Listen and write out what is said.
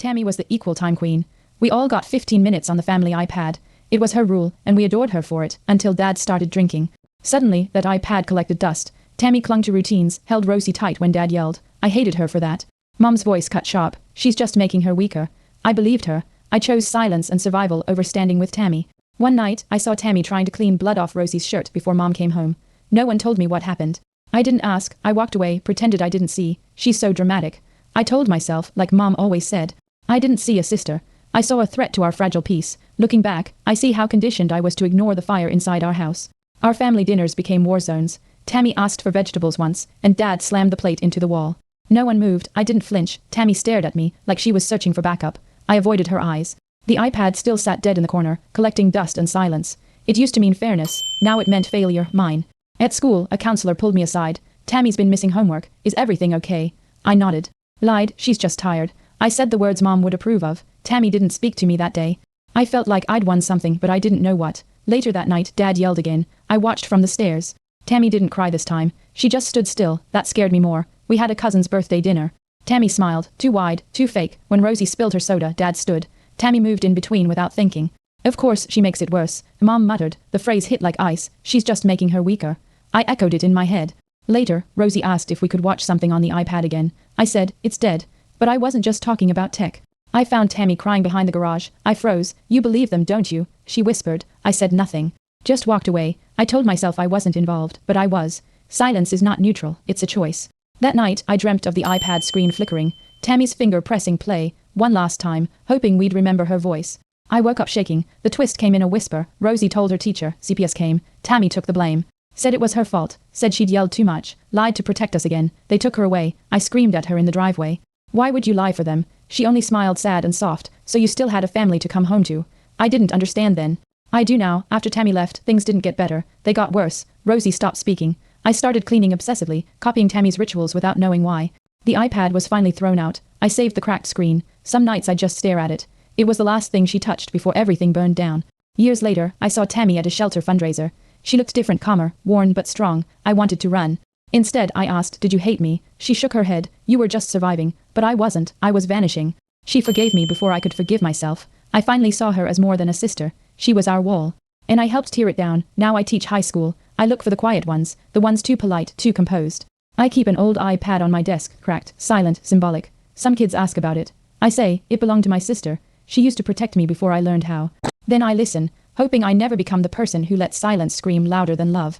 Tammy was the equal time queen. We all got 15 minutes on the family iPad. It was her rule, and we adored her for it, until Dad started drinking. Suddenly, that iPad collected dust. Tammy clung to routines, held Rosie tight when Dad yelled. I hated her for that. Mom's voice cut sharp. She's just making her weaker. I believed her. I chose silence and survival over standing with Tammy. One night, I saw Tammy trying to clean blood off Rosie's shirt before Mom came home. No one told me what happened. I didn't ask. I walked away, pretended I didn't see. She's so dramatic. I told myself, like Mom always said. I didn't see a sister. I saw a threat to our fragile peace. Looking back, I see how conditioned I was to ignore the fire inside our house. Our family dinners became war zones. Tammy asked for vegetables once, and Dad slammed the plate into the wall. No one moved. I didn't flinch. Tammy stared at me, like she was searching for backup. I avoided her eyes. The iPad still sat dead in the corner, collecting dust and silence. It used to mean fairness. Now it meant failure, mine. At school, a counselor pulled me aside. Tammy's been missing homework. Is everything okay? I nodded. Lied. She's just tired. I said the words Mom would approve of. Tammy didn't speak to me that day. I felt like I'd won something, but I didn't know what. Later that night, Dad yelled again. I watched from the stairs. Tammy didn't cry this time. She just stood still. That scared me more. We had a cousin's birthday dinner. Tammy smiled. Too wide, too fake. When Rosie spilled her soda, Dad stood. Tammy moved in between without thinking. Of course, she makes it worse. Mom muttered. The phrase hit like ice. She's just making her weaker. I echoed it in my head. Later, Rosie asked if we could watch something on the iPad again. I said, it's dead. But I wasn't just talking about tech. I found Tammy crying behind the garage. I froze. You believe them, don't you? She whispered. I said nothing. Just walked away. I told myself I wasn't involved, but I was. Silence is not neutral, it's a choice. That night, I dreamt of the iPad screen flickering, Tammy's finger pressing play, one last time, hoping we'd remember her voice. I woke up shaking. The twist came in a whisper. Rosie told her teacher. CPS came. Tammy took the blame. Said it was her fault. Said she'd yelled too much. Lied to protect us again. They took her away. I screamed at her in the driveway. Why would you lie for them? She only smiled sad and soft. So you still had a family to come home to. I didn't understand then. I do now. After Tammy left, things didn't get better. They got worse. Rosie stopped speaking. I started cleaning obsessively, copying Tammy's rituals without knowing why. The iPad was finally thrown out. I saved the cracked screen. Some nights I'd just stare at it. It was the last thing she touched before everything burned down. Years later, I saw Tammy at a shelter fundraiser. She looked different, calmer, worn but strong. I wanted to run. Instead, I asked, did you hate me? She shook her head. You were just surviving. But I wasn't. I was vanishing. She forgave me before I could forgive myself. I finally saw her as more than a sister. She was our wall. And I helped tear it down. Now I teach high school. I look for the quiet ones, the ones too polite, too composed. I keep an old iPad on my desk, cracked, silent, symbolic. Some kids ask about it. I say, it belonged to my sister. She used to protect me before I learned how. Then I listen, hoping I never become the person who lets silence scream louder than love.